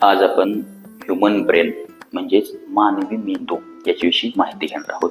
आज आपण human brain म्हणजेच मानवी मेंदू याच्याविषयी माहिती घेणार आहोत.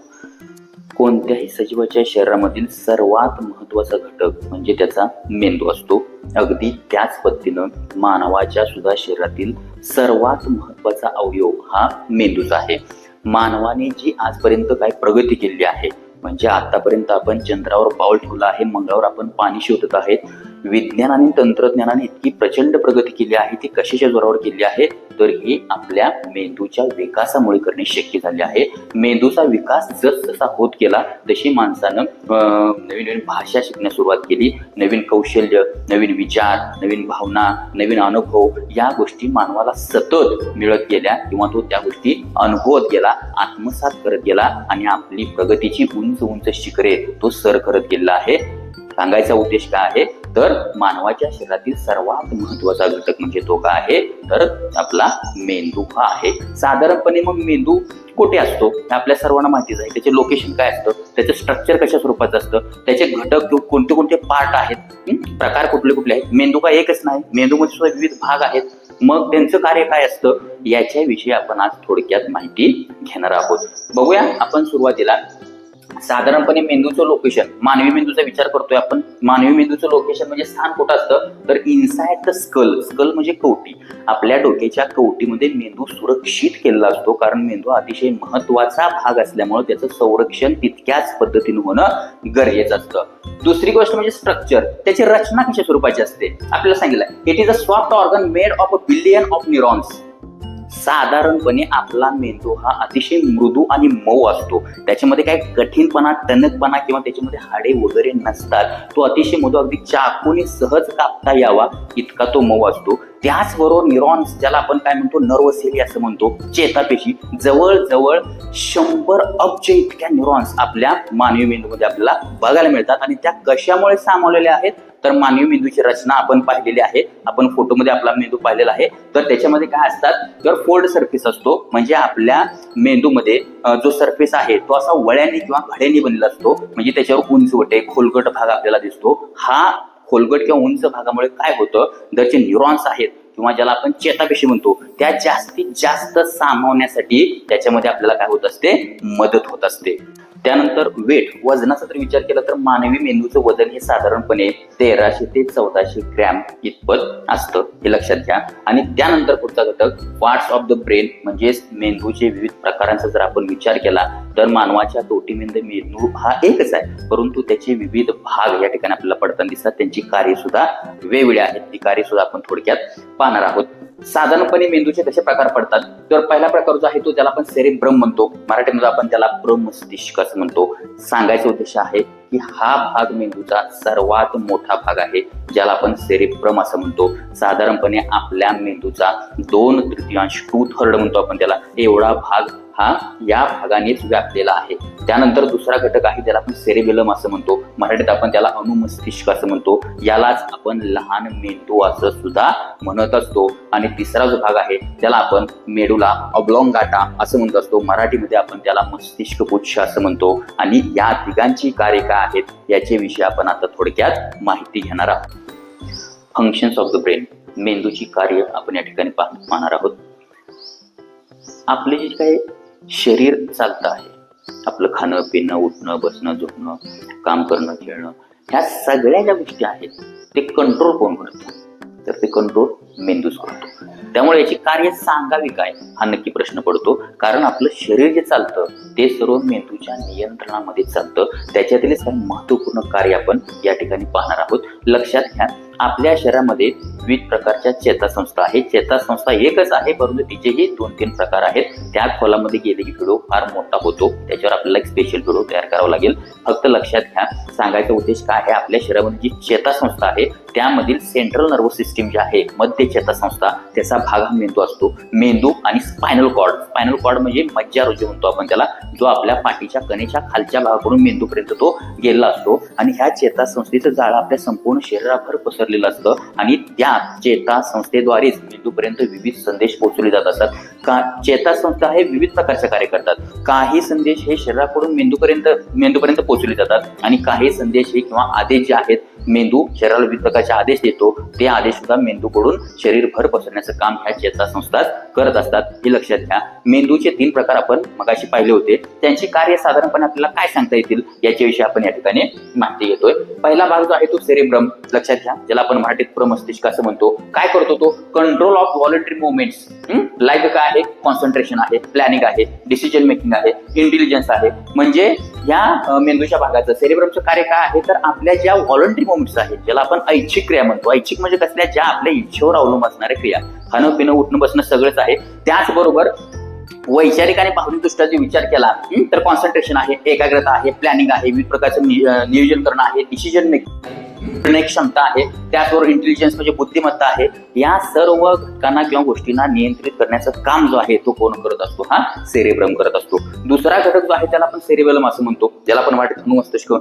कोणत्याही सजीवाच्या शरीरामधील सर्वात महत्वाचा घटक म्हणजे त्याचा मेंदू असतो. अगदी त्याच पद्धतीनं मानवाच्या सुद्धा शरीरातील सर्वात महत्वाचा अवयव हा मेंदूचा आहे. मानवाने जी आजपर्यंत काय प्रगती केली आहे, म्हणजे आतापर्यंत आपण चंद्रावर पाऊल ठेवलं आहे, मंगळावर आपण पाणी शोधत आहेत. विज्ञान आणि तंत्रज्ञानाने इतकी प्रचंड प्रगती केली आहे, ती कशाच्या जोरावर केली आहे, तर ही आपल्या मेंदूच्या विकासामुळे करणे शक्य झाले आहे. मेंदूचा विकास जसजसा होत गेला तशी माणसानं नवीन नवीन भाषा शिकण्यास सुरुवात केली. नवीन कौशल्य, नवीन विचार, नवीन भावना, नवीन अनुभव या गोष्टी मानवाला सतत मिळत गेल्या किंवा तो त्या गोष्टी अनुभवत गेला, आत्मसात करत गेला आणि आपली प्रगतीची उंच उंच शिखरे तो सर करत गेला आहे. सांगायचा उद्देश काय आहे, तर मानवाच्या शरीरातील सर्वात महत्वाचा घटक म्हणजे तो काय आहे, तर आपला मेंदू हा आहे. साधारणपणे मग मेंदू कुठे असतो हे आपल्या सर्वांना माहितीच आहे. त्याचे लोकेशन काय असतं, त्याचं स्ट्रक्चर कशा स्वरूपाचं असतं, त्याचे घटक कोणते कोणते पार्ट आहेत, प्रकार कुठले कुठले आहेत. मेंदू का एकच नाही, मेंदूमध्ये सुद्धा विविध भाग आहेत. मग त्यांचं कार्य काय असतं याच्याविषयी आपण आज थोडक्यात माहिती घेणार आहोत. बघूया आपण सुरुवातीला साधारणपणे मेंदूचं लोकेशन, मानवी मेंदूचा विचार करतोय आपण. मानवी मेंदूचं लोकेशन म्हणजे स्थान कुठं असतं, तर इनसाइड द स्कल. स्कल म्हणजे कवटी. आपल्या डोक्याच्या कवटीमध्ये मेंदू सुरक्षित केलेला असतो, कारण मेंदू अतिशय महत्वाचा भाग असल्यामुळे त्याचं संरक्षण तितक्याच पद्धतीने होणं गरजेचं असतं. दुसरी गोष्ट म्हणजे स्ट्रक्चर. त्याची रचना कशा स्वरूपाची असते आपल्याला सांगितलं, it is a soft organ made of a billion of neurons. साधारणपणे आपला मेंदू हा अतिशय मृदू आणि मऊ असतो. त्याच्यामध्ये काही कठीणपणा, टणकपणा किंवा त्याच्यामध्ये हाडे वगैरे नसतात. तो अतिशय मृदू, अगदी चाकूने सहज कापता यावा इतका तो मऊ असतो. त्याचबरोबर न्यूरॉन्स, ज्याला आपण काय म्हणतो, नर्व सेल असं म्हणतो, चेतापेशी, जवळजवळ 100 अब्ज इतक्या न्यूरॉन्स आपल्या मानवी मेंदूमध्ये आपल्याला बघायला मिळतात. आणि त्या कशामुळे सामावलेल्या आहेत, तर मानवी मेंदूची रचना आपण पाहिलेली आहे. आपण फोटोमध्ये आपला मेंदू पाहिलेला आहे. तर त्याच्यामध्ये काय असतात, तर फोल्ड सरफेस असतो. म्हणजे आपल्या मेंदूमध्ये जो सरफेस आहे तो असा वळ्याने किंवा घड्याने बनलेला असतो. म्हणजे त्याच्यावर उंचवटे, खोलगट भाग आपल्याला दिसतो. हा खोलगट किंवा उंच भागामुळे काय होतं, तर जे न्यूरॉन्स आहेत किंवा ज्याला आपण चेतापेशी म्हणतो, त्या जास्तीत जास्त सामावण्यासाठी त्याच्यामध्ये आपल्याला काय होत असते, मदत होत असते. त्यानंतर वेट, वजनाचा जर विचार केला तर मानवी मेंदूचं वजन हे साधारणपणे 1300 ते 1400 ग्रॅम इतपत असतं, हे लक्षात घ्या. आणि त्यानंतर पुढचा घटक पार्ट्स ऑफ द ब्रेन, म्हणजेच मेंदूचे विविध प्रकारांचा जर आपण विचार केला तर मानवाच्या दोटीमध्ये मेंदू हा एकच आहे, परंतु त्याचे विविध भाग या ठिकाणी आपल्याला पडताना दिसतात. त्यांची कार्य सुद्धा वेगवेगळी आहेत. ती कार्य सुद्धा आपण थोडक्यात पाहणार आहोत. साधारणपणे मेंदूचे कसे प्रकार पडतात, तर पहिला प्रकार जो आहे तो त्याला आपण सेरेब्रम म्हणतो. मराठीमध्ये आपण त्याला प्रमस्तिष्क असं म्हणतो. सांगायचा उद्देश आहे की हा भाग मेंदूचा सर्वात मोठा भाग आहे, ज्याला आपण सेरेब्रम असं म्हणतो. साधारणपणे आपल्या मेंदूचा 2/3 2/3 म्हणतो आपण त्याला, एवढा भाग हा या भागानेच व्यापलेला आहे. त्यानंतर दुसरा घटक आहे त्याला आपण सेरेबेलम असं म्हणतो. मराठीत आपण त्याला अनुमस्तिष्क असं म्हणतो. यालाच आपण लहान मेंदू असं सुद्धा म्हणत असतो. आणि तिसरा जो भाग आहे त्याला आपण मेडुला ऑब्लॉंगाटा असं म्हणत असतो. मराठीमध्ये आपण त्याला मस्तिष्क पुच्छ असं म्हणतो. आणि या तिघांची कार्य काय आहेत याच्याविषयी आपण आता थोडक्यात माहिती घेणार आहोत. फंक्शन्स ऑफ द ब्रेन, मेंदूची कार्य आपण या ठिकाणी पाहणार आहोत. आपले जे काही शरीर चालतं आहे, आपलं खाणं पिणं, उठणं बसणं, झोपणं, काम करणं, खेळणं, ह्या सगळ्या ज्या गोष्टी आहेत ते कंट्रोल कोण करतो, तर ते कंट्रोल मेंदूच करतो. त्यामुळे याची कार्य सांगावी काय हा नक्की प्रश्न पडतो. कारण आपलं शरीर जे चालतं ते सर्व मेंदूच्या नियंत्रणामध्ये चालतं. त्याच्यातीलच काही महत्वपूर्ण कार्य आपण या ठिकाणी पाहणार आहोत. लक्षात घ्या, आपल्या शरीरामध्ये विविध प्रकारच्या चेतासंस्था आहेत. चेतासंस्था एकच आहे, परंतु तिचेही 2-3 प्रकार आहेत. त्या खोलामध्ये गेले की व्हिडिओ फार मोठा होतो, त्याच्यावर आपल्याला एक स्पेशल व्हिडिओ तयार करावा लागेल. फक्त लक्षात घ्या, सांगायचा उद्देश काय आहे, आपल्या शरीरामध्ये जी चेतासंस्था आहे त्यामधील सेंट्रल नर्वस सिस्टीम जी आहे, मध्य चेतासंस्था, त्याचा भाग हा मेंदू असतो. मेंदू आणि स्पायनल कॉर्ड, स्पायनल कॉर्ड म्हणजे मज्जारोज्य म्हणतो आपण त्याला, जो आपल्या पाठीच्या कणेच्या खालच्या भागाकडून मेंदूपर्यंत तो गेलेला असतो. आणि ह्या चेतासंस्थेचं जाळं आपल्या संपूर्ण शरीराभर पसरलेलं असतं. आणि त्या चेतासंस्थेद्वारेच मेंदूपर्यंत विविध संदेश पोहोचवले जात असतात. चेतासंस्था हे विविध प्रकारचे कार्य करतात. काही संदेश हे शरीराकडून मेंदूपर्यंत पोहोचवले जातात आणि काही संदेश हे किंवा आदेश जे आहेत मेंदू शरीराला विविध प्रकारचे प्रकारचे आदेश देतो ते आदेश सुद्धा मेंदूकडून शरीरभर पसरण्याचं काम ह्या चेतासंस्था करत असतात, हे लक्षात घ्या. मेंदूचे 3 प्रकार आपण मगाशी पाहिले होते, त्यांची कार्य साधारणपणे आपल्याला काय सांगता येतील याच्याविषयी आपण या ठिकाणी माहिती घेतोय. पहिला भाग जो आहे तो सेरेब्रम, लक्षात घ्या, ज्याला आपण मराठीत प्रमस्तिष्क असं म्हणतो. काय करतो तो? Control of voluntary movements, like काय आहे? कॉन्सन्ट्रेशन आहे, प्लॅनिंग आहे, डिसिजन मेकिंग आहे, इंटेलिजन्स आहे. म्हणजे या मेंदूच्या भागाचं सेरेब्रमचं कार्य काय आहे? तर आपल्या ज्या व्हॉलंटरी मुवमेंट्स आहेत, ज्याला आपण ऐच्छिक क्रिया म्हणतो. ऐच्छिक म्हणजे कसल्या? ज्या आपल्या इच्छेवर अवलंबून असणाऱ्या क्रिया, खाणं पिणं उठणं बसणं सगळंच आहे. त्याचबरोबर वैचारिक आणि भावनिक दृष्ट्या जो विचार केला तर कॉन्सन्ट्रेशन आहे, एकाग्रता आहे, प्लॅनिंग आहे, विविध प्रकारचं नियोजन करणं आहे, डिसिजन मेकिंग निर्णय क्षमता आहे, त्याचबरोबर इंटेलिजन्स म्हणजे बुद्धिमत्ता आहे. या सर्व घटकांना किंवा गोष्टींना नियंत्रित करण्याचं काम जो आहे तो कोण करत असतो? हा सेरेब्रम करत असतो. दुसरा घटक जो आहे त्याला आपण सेरेबेलम असं म्हणतो, ज्याला आपण वाटत अनुमस्तिष्क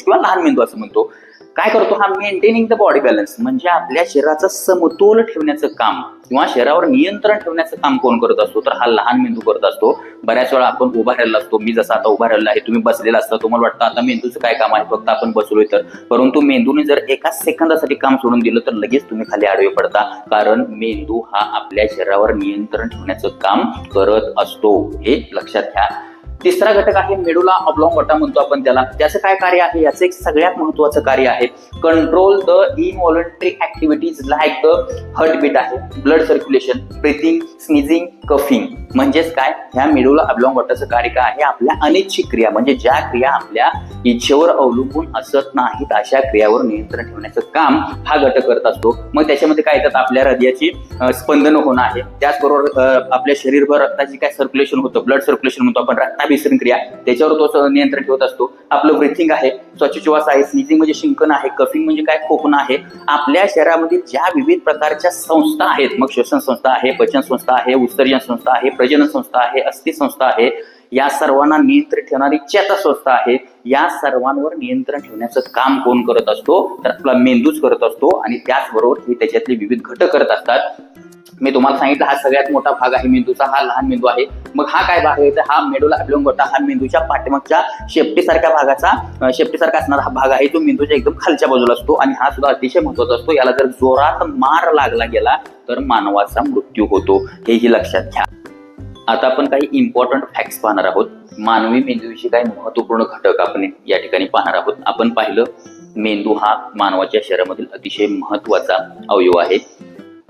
किंवा लहान मेंदू असं म्हणतो. काय करतो हा? मेंटेनिंग द बॉडी बॅलन्स, म्हणजे आपल्या शरीराचा समतोल ठेवण्याचं काम किंवा शरीरावर नियंत्रण ठेवण्याचं काम कोण करत असतो? तर हा लहान मेंदू करत असतो. बऱ्याच वेळा आपण उभा राहिला असतो, मी जसं आता उभा राहिला आहे, तुम्ही बसलेला असता, तुम्हाला वाटतं आता मेंदूचं काय काम आहे, फक्त आपण बसलोय तर. परंतु मेंदूने जर एका सेकंदासाठी काम सोडून दिलं तर लगेच तुम्ही खाली आडवे पडता, कारण मेंदू हा आपल्या शरीरावर नियंत्रण ठेवण्याचं काम करत असतो, हे लक्षात घ्या. तिसरा घटक आहे मेडुला ऑब्लॉंगेटा म्हणतो आपण त्याला. त्याचं काय कार्य आहे? याचं एक सगळ्यात महत्वाचं कार्य आहे control the involuntary activities like the heartbeat आहे, blood circulation, breathing, sneezing, coughing. म्हणजेच काय? ह्या मेडुला ऑब्लॉंगेटाचं कार्य काय आहे? आपल्या अनिच्छिक क्रिया, म्हणजे ज्या क्रिया आपल्या इच्छेवर अवलंबून असत नाहीत अशा क्रियावर नियंत्रण ठेवण्याचं काम हा घटक करत असतो. मग त्याच्यामध्ये काय येतात? आपल्या हृदयाची स्पंदन होणं आहे, त्याचबरोबर आपल्या शरीरभर रक्ताची काय सर्क्युलेशन होतं, ब्लड सर्क्युलेशन म्हणतो आपण, रक्ताभिसरण क्रिया, त्याच्यावर तो नियंत्रण ठेवत असतो. आपलं ब्रीथिंग आहे, श्वासोच्छवास आहे, स्नीजिंग म्हणजे शिंकण आहे, कफिंग म्हणजे काय? खोकणं आहे. आपल्या शरीरामध्ये ज्या विविध प्रकारच्या संस्था आहेत, मग श्वसन संस्था आहे, पचन संस्था आहे, उत्सर्जन संस्था आहे, प्रजनन संस्था आहे, अस्थि संस्था आहे, या सर्वांना नियंत्रित ठेवणारी चेतासंस्था आहे. या सर्वांवर नियंत्रण ठेवण्याचं काम कोण करत असतो? तर आपला मेंदूच करत असतो. आणि त्याचबरोबर हे त्याच्यातले विविध घटक करत असतात. मी तुम्हाला सांगितलं हा सगळ्यात मोठा भाग आहे मेंदूचा, हा लहान मेंदू आहे. मग हा काय भाग आहे? तर हा मेडुला ऑब्लॉंगेटा हा मेंदूच्या पाठीमागच्या शेपटीसारखा असणारा हा भाग आहे, तो मेंदूच्या एकदम खालच्या बाजूला असतो आणि हा सुद्धा अतिशय महत्वाचा असतो. याला जर जोरात मार लागला गेला तर मानवाचा मृत्यू होतो, हेही लक्षात घ्या. आता आपण काही इम्पॉर्टंट फॅक्ट्स पाहणार आहोत. मानवी मेंदूविषयी काही महत्वपूर्ण घटक आपण या ठिकाणी पाहणार आहोत. आपण पाहिलं मेंदू हा मानवाच्या शरीरामधील अतिशय महत्वाचा अवयव आहे.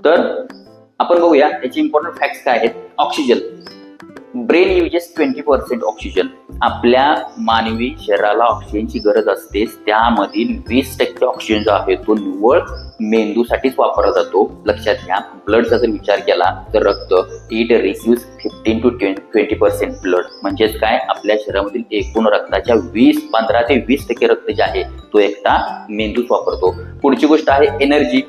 तर आपण बघूया याची इम्पॉर्टंट फॅक्ट्स काय आहेत. Oxygen, brain uses 20% oxygen. आपल्या मानवी शरीराला ऑक्सिजनची गरज असतेच, त्यामधील 20% ऑक्सिजन जो आहे तो निव्वळ मेंदूसाठीच वापरला जातो, लक्षात घ्या. ब्लडचा जर विचार केला तर रक्त, इट रिसिव्ह 15 to 20% ब्लड. म्हणजेच काय? आपल्या शरीरामधील एकूण रक्ताच्या 15 ते 20% रक्त जे आहे तो एकटा मेंदूच वापरतो. पुढची गोष्ट आहे एनर्जी.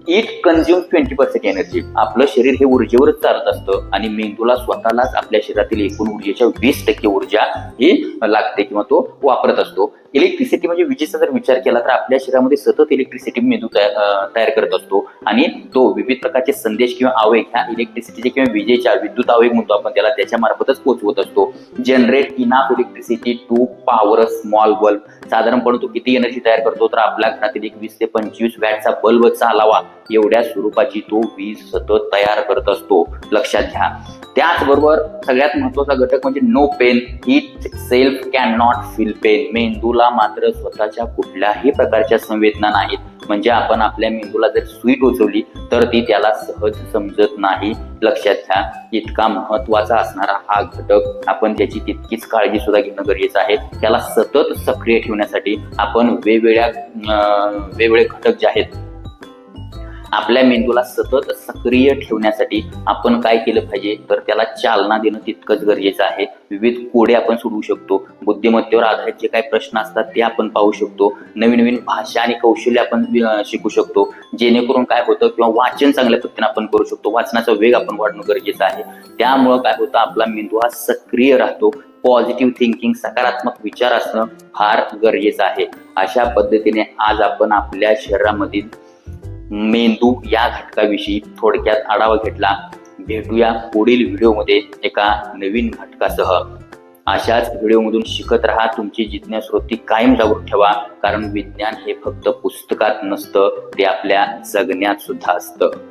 It consume 20% energy. आपलं शरीर हे ऊर्जेवरच चालत असतं आणि मेंदूला स्वतःलाच आपल्या शरीरातील एकूण ऊर्जेच्या 20% ऊर्जा ही लागते किंवा तो वापरत असतो. इलेक्ट्रिसिटी म्हणजे विजेचा जर विचार केला तर आपल्या शरीरामध्ये सतत इलेक्ट्रिसिटी मेंदू तयार करत असतो आणि तो विविध प्रकारचे संदेश किंवा आवेग ह्या इलेक्ट्रिसिटीचे किंवा विजेच्या विद्युत आवेग म्हणतो आपण त्याला, त्याच्या मार्फतच पोहोचवत असतो. Generate enough electricity to power a small bulb. साधारणपणे तो किती एनर्जी तयार करतो? तर आपल्या घरातील एक 20 ते 25 वॅटचा बल्ब चालावा एवढ्या स्वरूपाची तो वीज सतत तयार करत असतो, लक्षात घ्या. त्याचबरोबर सगळ्यात महत्वाचा घटक म्हणजे no pain. Itself can not feel pain. मेंदूला मात्र स्वतःच्या कुठल्याही प्रकारच्या संवेदना नाहीत. म्हणजे आपण आपल्या मेंदूला जर सुई टोचवली तर ती त्याला सहज समजत नाही, लक्षात घ्या. इतका महत्वाचा असणारा हा घटक आपण त्याची तितकीच काळजी सुद्धा घेणं गरजेचं आहे. त्याला सतत सक्रिय ठेवण्यासाठी आपण वेगवेगळे घटक जे आहेत आपल्या मेंदूला सतत सक्रिय ठेवण्यासाठी आपण काय केलं पाहिजे? तर त्याला चालना देणं तितकंच गरजेचं आहे. विविध कोडे आपण सोडवू शकतो, बुद्धिमत्तेवर आधारित जे काही प्रश्न असतात ते आपण पाहू शकतो, नवीन नवीन भाषा आणि कौशल्य आपण शिकू शकतो, जेणेकरून काय होतं किंवा वाचन चांगल्या पद्धतीने आपण करू शकतो. वाचनाचा वेग आपण वाढणं गरजेचं आहे. त्यामुळं काय होतं? आपला मेंदू हा सक्रिय राहतो. पॉझिटिव्ह थिंकिंग, सकारात्मक विचार असणं फार गरजेचं आहे. अशा पद्धतीने आज आपण आपल्या शरीरामधील मेंदू या घटकाविषयी थोडक्यात आढावा घेतला. भेटूया पुढील व्हिडिओमध्ये एका नवीन घटकासह. अशाच व्हिडिओमधून शिकत राहा. तुमची जिज्ञास वृत्ती कायम जागृत ठेवा, कारण विज्ञान हे फक्त पुस्तकात नसतं, ते आपल्या जगण्यात सुद्धा असतं.